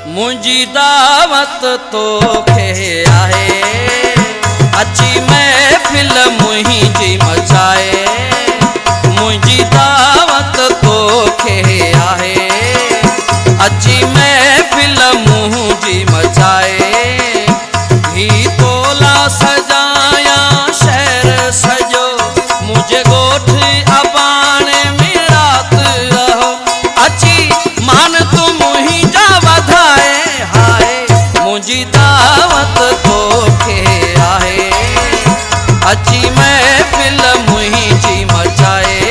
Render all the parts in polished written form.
मुझी दावत तोखे आहे, अची महफिल मुंहिंजी मचाए। मुझी दावत तोखे आहे, अची महफिल मुंहिंजी मचाए। ही तोला सजाया शहर सजो, मुझे गोठ अबाणे में रात रहो। अची मान तू मुंहिंजा वधाए, हाय मुझी दावत तोखे आहे, अची महफिल मुंहिंजी मचाए।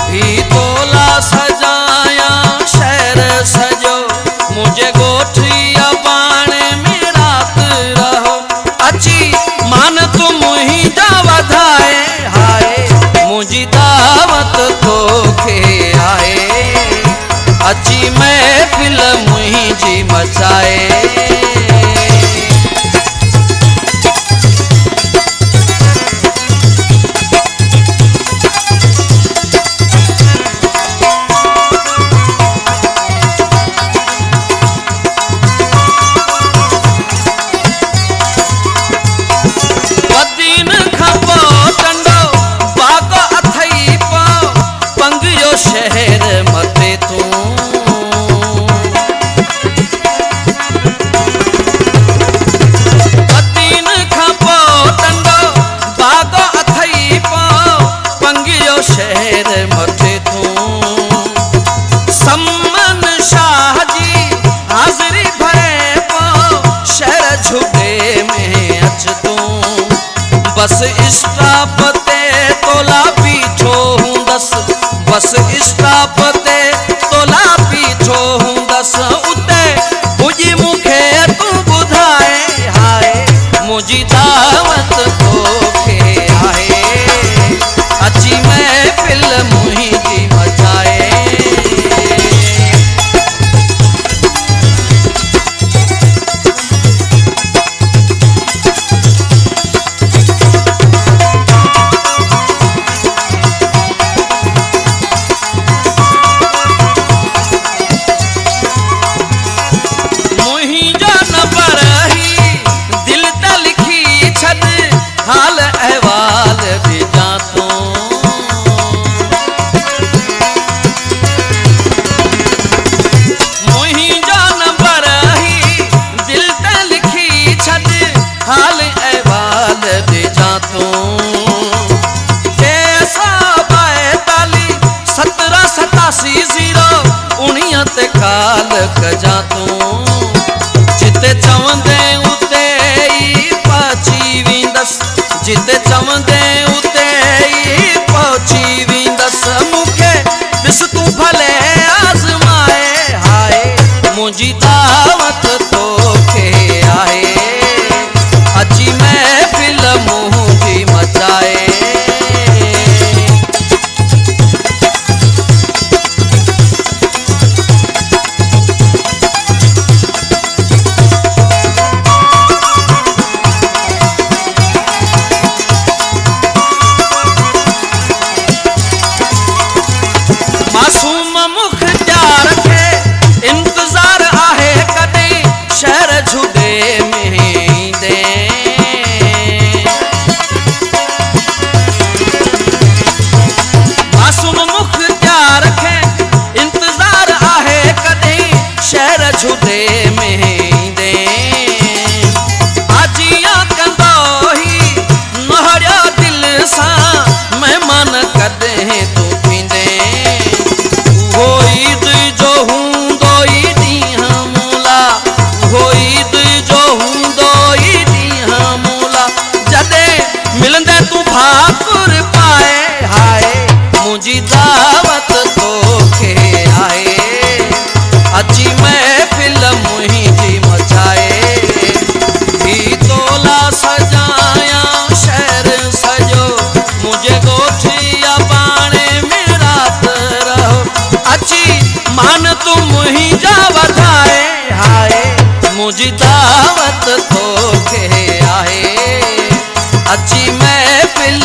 ही तोला सजाया शहर सजो, मुझे गोठ अबाणे में रात रहो। अची मान तू मुंहिंजा वधाए, हाय मुझी दावत तोखे आहे, अची महफिल मुंहिंजी मचाए। शहर मते तू अतीन खां पोइ टंडो बागो अथई पाओ, पंगियो शहर मथे तू। सम्मन शाह जी हाज़िरी भरे पाओ, शहर झुगे में अच तू। बस स्टॉप ते तोला बीठो हूंदसि, बस स्टॉप ते तोला बीठो हूंदसि। उते पुॼी मूंखे तूं ॿुधाए, हाय मुझी दावत तोखे आहे, अची महफिल मुंहिंजी मचाए। हाल अहवाल भेजा तो मुंहिंजा नंबर ही दिल ते लिखी छॾ, हाल अहवाल भेजा तो। 642 1787 0 ते काल कजा तो। जिते चवंदे उते ई पहुची वेंदसि, जिते चवंदे उते ई पहुची वेंदसि। मूंखे ॾिस तूं भले आज़माए, हाय मुंहिंजी दावत तोखे आहे, अची महफिल मुंहिंजी मचाए। मासूम मुख्तियार खे इंतज़ार आहे, कॾहिं शहर झुगे में ईंदे। मासूम मुख्तियार खे इंतज़ार आहे, कॾहिं शहर झुगे में ईंदे। आजियां कंदो ही नहरिया दिल सां, महिमान कॾहिं तूं थींदे। वो ईद जो हूंदो ई ॾींहुं मूला, वो ईद जो हूंदो ई ॾींहुं मूला। जॾहिं मिलंदे तूं भाकुर पाए, हाय मुंहिंजी दावत तोखे आहे, अची महफिल मुंहिंजी मचाए। ही तोला सजाया शहर सजो, मुझे गोठ अबाणे में रात रहो। अची मान तू मुंहिंजा वधाए, हाय मुझी दावत तोखे आहे, अची महफिल